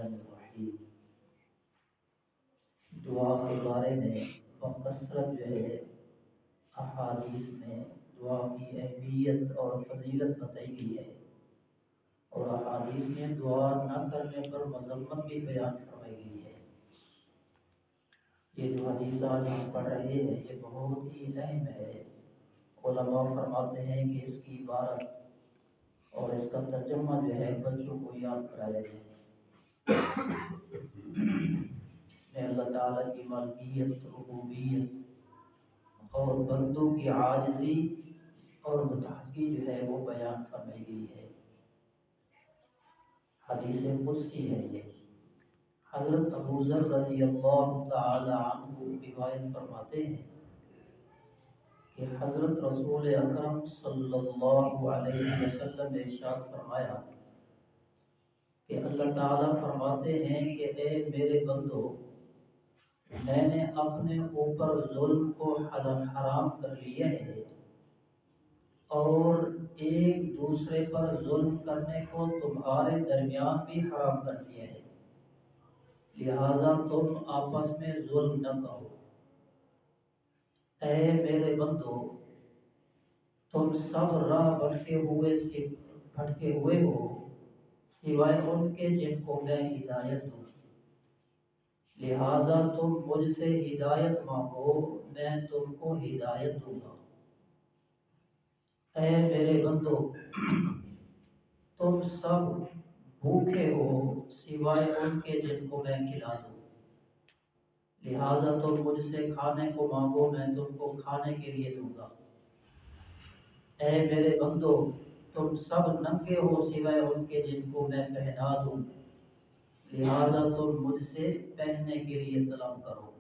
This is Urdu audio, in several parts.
الرحیم۔ دعا کے بارے میں بکثرت جو ہے احادیث میں دعا کی اہمیت اور فضیلت بتائی گئی ہے، اور احادیث میں دعا نہ کرنے پر مذمت بھی بیان فرمائی گئی ہے۔ یہ جو حدیث آج ہم پڑھ رہے ہیں یہ بہت ہی اہم ہے۔ علماء فرماتے ہیں کہ اس کی عبارت اور اس کا ترجمہ جو ہے بچوں کو یاد کرایا جائے۔ اس میں اللہ تعالیٰ کی مالکیت، ربوبیت اور بندوں کی عاجزی اور متحقی جو ہے وہ بیان فرمائی گئی ہے۔ حدیث قدسی ہے یہ۔ حضرت ابو ذر رضی اللہ تعالی عنہ روایت فرماتے ہیں کہ حضرت رسول اکرم صلی اللہ علیہ وسلم نے ارشاد فرمایا کہ اللہ تعالیٰ فرماتے ہیں کہ اے میرے بندو، میں نے اپنے اوپر ظلم کو حرام کر لیا ہے اور ایک دوسرے پر ظلم کرنے کو تمہارے درمیان بھی حرام کر دیا ہے، لہذا تم آپس میں ظلم نہ کرو۔ اے میرے بندو، تم سب راہ بھٹکے ہوئے ہو سوائے ان کے جن کو میں ہدایت دوں، لہذا تم مجھ سے ہدایت مانگو، میں تم کو ہدایت دوں گا۔ اے میرے بندو، تم سب بھوکے ہو سوائے ان کے جن کو میں کھلا دوں، لہذا تم مجھ سے کھانے کو مانگو، میں تم کو کھانے کے لیے دوں گا۔ اے میرے بندو، تم سب ننگے ہو سوائے ان کے جن کو میں پہنا دوں، لہذا تم مجھ سے پہننے کے لیے طلب کرو،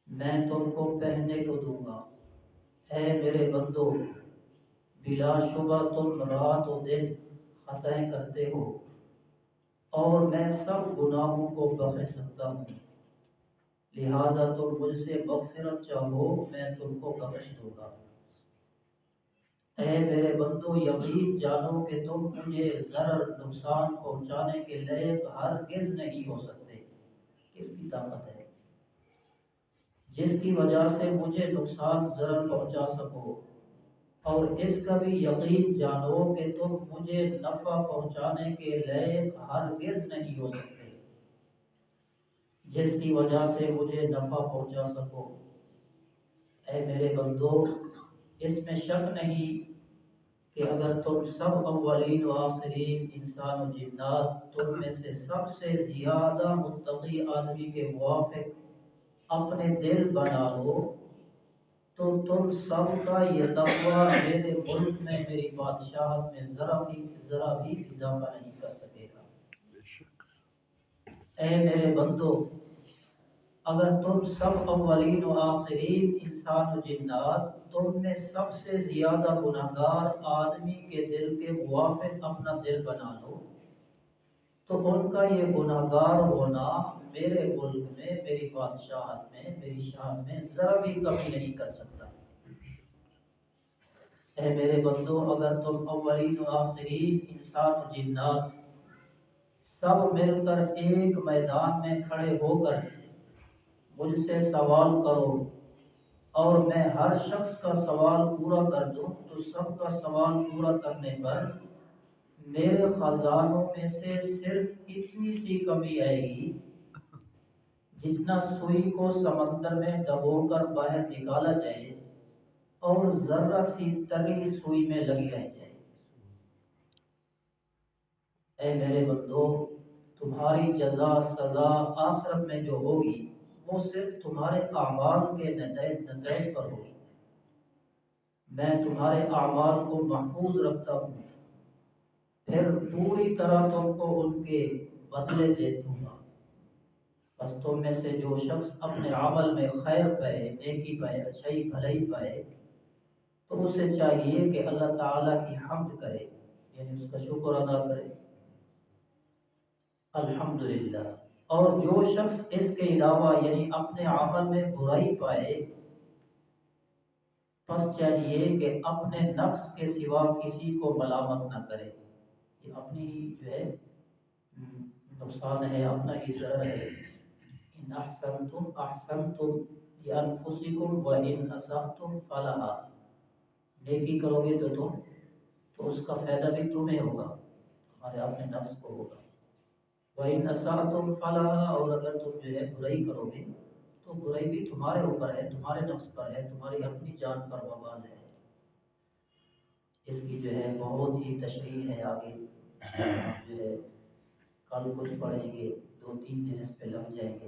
میں تم کو پہننے کو دوں گا۔ اے میرے بندو، بلا شبہ تم رات و دن خطائیں کرتے ہو اور میں سب گناہوں کو بخش سکتا ہوں، لہذا تم مجھ سے مغفرت چاہو، میں تم کو بخش دوں گا۔ اے میرے بندو، یقین جانو کہ تم مجھے ضرر نقصان پہنچانے کے لائق ہرگز نہیں ہو سکتے۔ کس کی طاقت ہے جس کی وجہ سے مجھے نقصان ضرر پہنچا سکو، اور اس کا بھی یقین جانو کہ تم مجھے نفع پہنچانے کے لائق ہرگز نہیں ہو سکتے جس کی وجہ سے مجھے نفع پہنچا سکو۔ اے میرے بندو، اس میں شک نہیں کہ اگر تم سب اولین و آخرین انسان و جنات تم میں سے سب سے زیادہ متقی آدمی کے موافق اپنے دل بنا لو تو تم سب کا یہ تقویٰ میرے ملک میں میری بادشاہت میں ذرا بھی اضافہ نہیں کر سکے گا۔ اے میرے بندو، اگر تم سب اولین و آخرین انسان و جنات تم میں سب سے زیادہ گناہگار آدمی کے دل کے موافق اپنا دل بنا لو تو ان کا یہ گناہگار ہونا میرے ملک میں، میری بادشاہت میں، میری شان میں ذرا بھی کمی نہیں کر سکتا۔ اے میرے بندو، اگر تم اولین و آخرین انسان و جنات سب مل کر ایک میدان میں کھڑے ہو کر مجھ سے سوال کرو اور میں ہر شخص کا سوال پورا کر دوں تو سب کا سوال پورا کرنے پر میرے خزانوں میں سے صرف اتنی سی کمی آئے گی جتنا سوئی کو سمندر میں ڈبو کر باہر نکالا جائے اور ذرہ سی تری سوئی میں لگی رہ جائے۔ اے میرے بندو، تمہاری جزا سزا آخرت میں جو ہوگی وہ صرف تمہارے اعمال کے نتائج پر ہوگی۔ میں تمہارے اعمال کو محفوظ رکھتا ہوں، پھر پوری طرح تم کو ان کے بدلے دے دوں گا۔ بس تم میں سے جو شخص اپنے عمل میں خیر پائے، نیکی پائے، اچھائی بھلائی پائے تو اسے چاہیے کہ اللہ تعالیٰ کی حمد کرے، یعنی اس کا شکر ادا کرے، الحمدللہ۔ اور جو شخص اس کے علاوہ یعنی اپنے عمل میں برائی پائے پس چاہیے کہ اپنے نفس کے سوا کسی کو ملامت نہ کرے، یہ اپنی جو ہے نقصان ہے، اپنا ہی ضرر ہے۔ ان احسنتم احسنتم لانفسکم وان اسأتم فلہا، نیکی کرو گے تو اس کا فائدہ بھی تمہیں ہوگا، تمہارے اپنے نفس کو ہوگا۔ وَإِنْ أَسَأْتُمْ فَلَهَا، اور اگر تم جو ہے برائی کرو گے تو برائی بھی تمہارے اوپر ہے، تمہارے نفس پر ہے، تمہاری اپنی جان پر وبال ہے۔ اس کی جو ہے بہت ہی تشریح ہے آگے، ہم جو ہے کل کچھ پڑھیں گے، 2-3 دن اس پہ لگ جائیں گے۔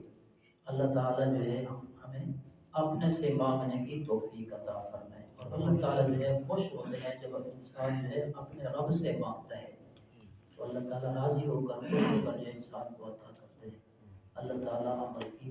اللہ تعالیٰ جو ہے ہمیں اپنے سے مانگنے کی توفیق عطا فرمائے، اور اللہ تعالیٰ جو ہے خوش ہوتے ہیں جب انسان جو ہے اپنے رب سے مانگتا ہے، تو اللہ تعالیٰ راضی ہو کر خوش ہو کر جو انسان کو عطا کرتے ہیں۔ اللہ تعالیٰ عمل کی